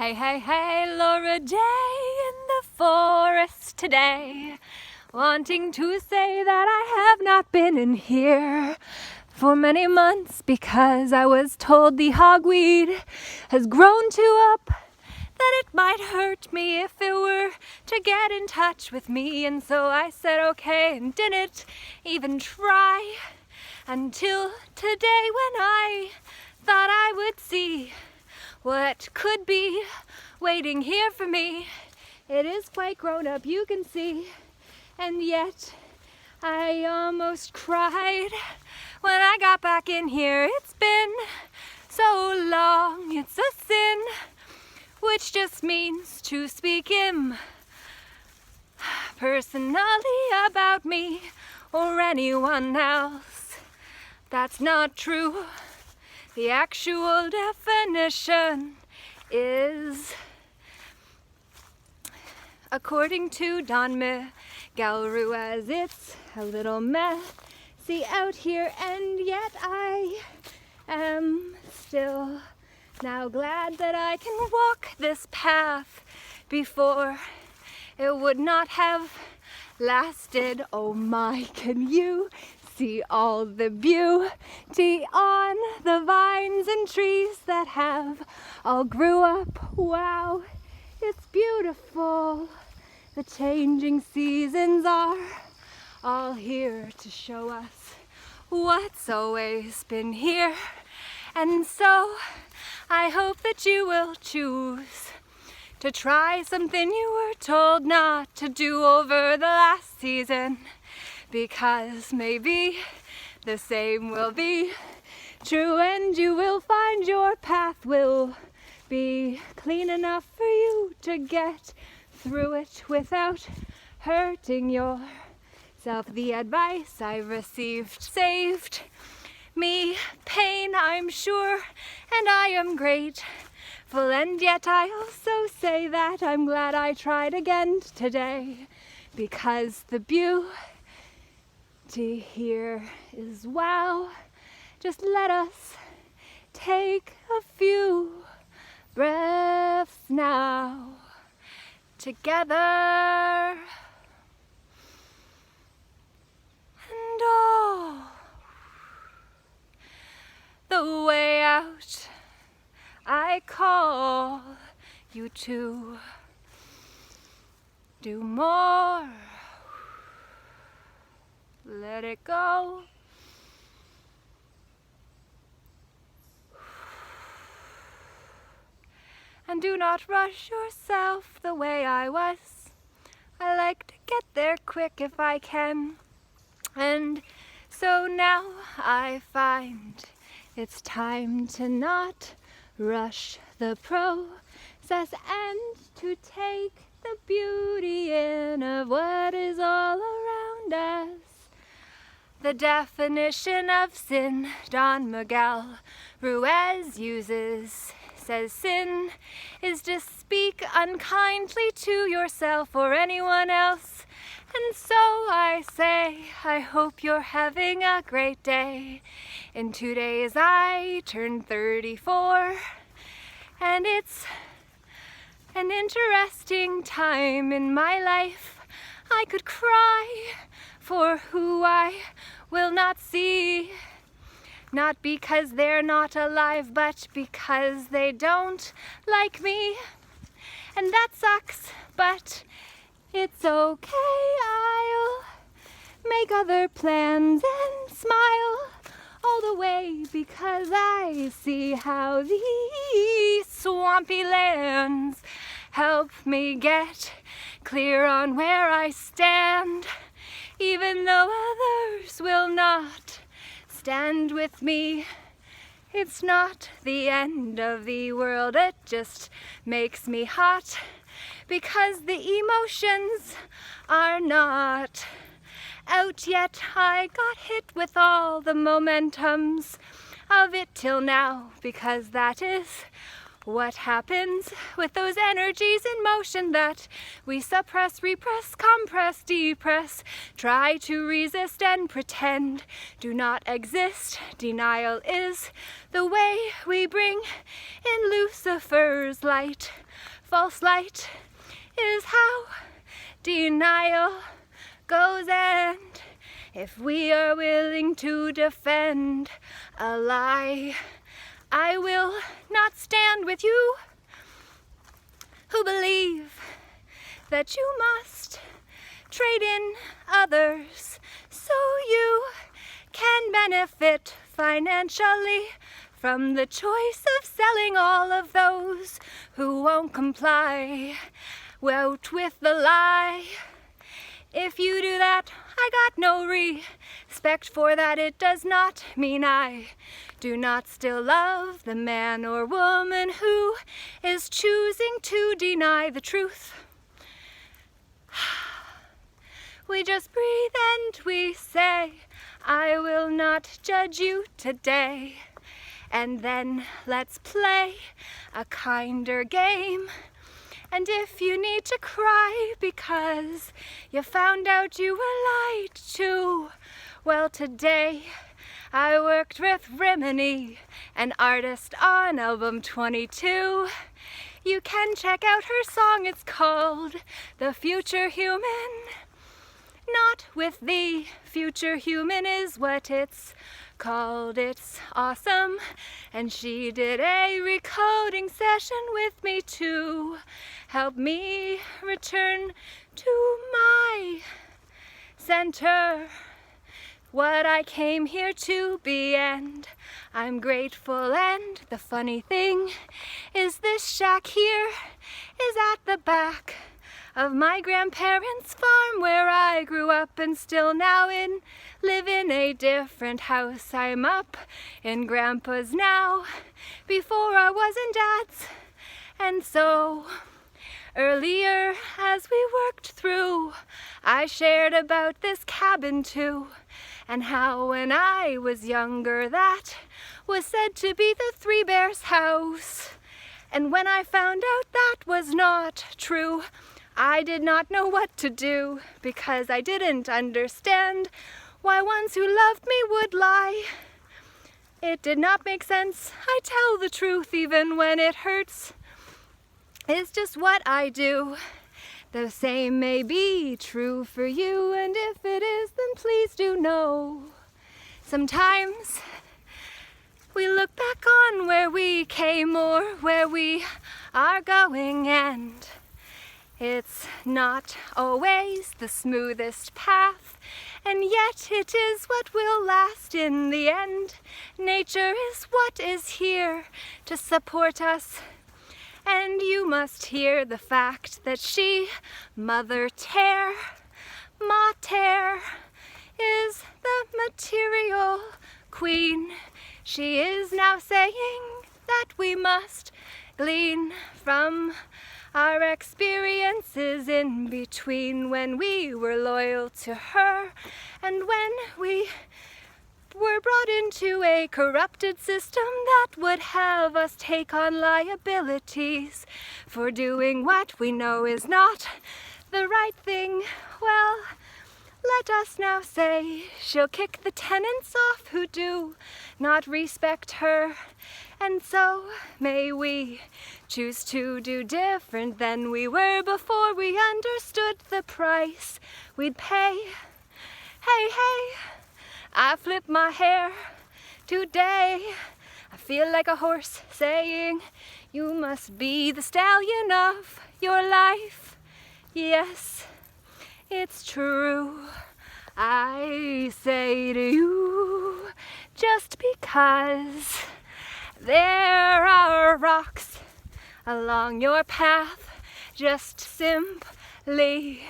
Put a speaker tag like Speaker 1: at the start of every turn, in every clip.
Speaker 1: Hey, hey, hey, Laura Day in the forest today, wanting to say that I have not been in here for many months because I was told the hogweed has grown too up, that it might hurt me if it were to get in touch with me. And so I said okay and didn't even try until today when I thought I would see what could be waiting here for me. It is quite grown up, you can see, and yet I almost cried when I got back in here. It's been so long, it's a sin, which just means to speak personally about me or anyone else. That's not true. The actual definition is, according to Don Miguel Ruiz, it's a little messy out here, and yet I am still now glad that I can walk this path. Before it would not have lasted. Oh my, can you see all the beauty on the vines and trees that have all grew up? Wow, it's beautiful. The changing seasons are all here to show us what's always been here. And so I hope that you will choose to try something you were told not to do over the last season, because maybe the same will be true and you will find your path will be clean enough for you to get through it without hurting yourself. The advice I've received saved me pain, I'm sure, and I am grateful, and yet I also say that I'm glad I tried again today, because the beauty here is wow. Just let us take a few breaths now together, and oh, the way out I call you to do more. Let it go. And do not rush yourself the way I was. I like to get there quick if I can. And so now I find it's time to not rush the process and to take the beauty in of what is all around us. The definition of sin Don Miguel Ruiz uses says sin is to speak unkindly to yourself or anyone else. And so I say, I hope you're having a great day. In 2 days I turn 34, and it's an interesting time in my life. I could cry for who I will not see, not because they're not alive, but because they don't like me. And that sucks, but it's okay. I'll make other plans and smile all the way, because I see how these swampy lands help me get clear on where I stand, even though others will not stand with me. It's not the end of the world, it just makes me hot, because the emotions are not out yet. I got hit with all the momentums of it till now, because that is What happens with those energies in motion that we suppress, repress, compress, depress, try to resist and pretend do not exist? Denial is the way we bring in Lucifer's light. False light is how denial goes, and if we are willing to defend a lie, I will not stand with you who believe that you must trade in others so you can benefit financially from the choice of selling all of those who won't comply out with the lie. If you do that, I got no respect for that. It does not mean I do not still love the man or woman who is choosing to deny the truth. We just breathe and we say, I will not judge you today. And then let's play a kinder game. And if you need to cry because you found out you were lied to, well, today I worked with Rimini, an artist on album 22. You can check out her song, it's called The Future Human. Not with the future human is what it's called. It's awesome. And she did a recoding session with me to help me return to my center, what I came here to be, and I'm grateful. And the funny thing is, this shack here is at the back of my grandparents' farm where I grew up, and still now live in a different house. I'm up in Grandpa's now, before I was in Dad's. And so earlier as we worked through, I shared about this cabin too, and how when I was younger that was said to be the Three Bears house. And when I found out that was not true, I did not know what to do, because I didn't understand why ones who loved me would lie. It did not make sense. I tell the truth even when it hurts. It's just what I do. The same may be true for you, and if it is, then please do know. Sometimes we look back on where we came or where we are going, and it's not always the smoothest path, and yet it is what will last in the end. Nature is what is here to support us, and you must hear the fact that she, Mother Terre, Mater, is the material queen. She is now saying that we must glean from our experiences in between, when we were loyal to her and when we were brought into a corrupted system that would have us take on liabilities for doing what we know is not the right thing. Well, let us now say she'll kick the tenants off who do not respect her. And so may we choose to do different than we were before we understood the price we'd pay. Hey, hey, I flip my hair today. I feel like a horse saying, you must be the stallion of your life. Yes, it's true. I say to you, just because there are rocks along your path, just simply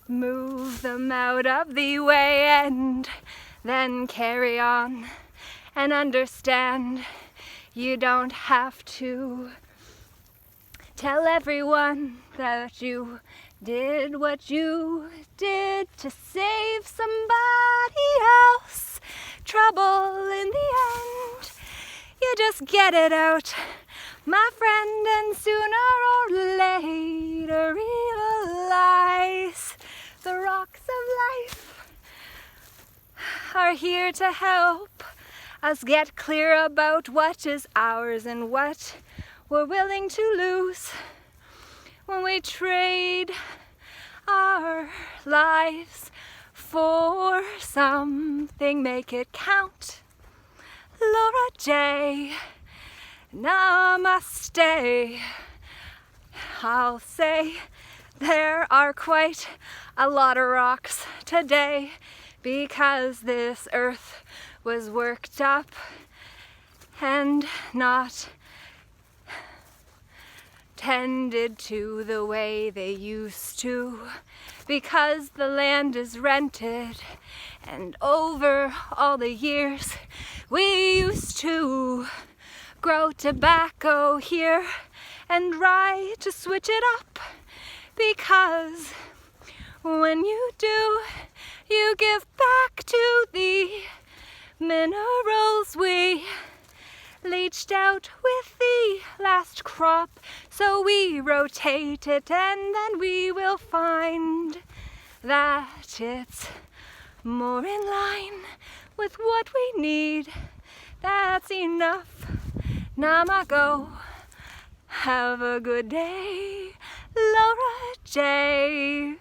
Speaker 1: move them out of the way and then carry on and understand you don't have to tell everyone that you did what you did to save somebody else trouble in the end. You just get it out, my friend, and sooner or later realize the rocks of life are here to help us get clear about what is ours and what we're willing to lose when we trade our lives for something. Make it count. Laura J. Namaste. I'll say there are quite a lot of rocks today because this earth was worked up and not tended to the way they used to, because the land is rented, and over all the years we used to grow tobacco here and try to switch it up, because when you do, you give back to the minerals we leached out with the last crop. So we rotate it, and then we will find that it's more in line with what we need. That's enough. Namago. Have a good day. Laura J.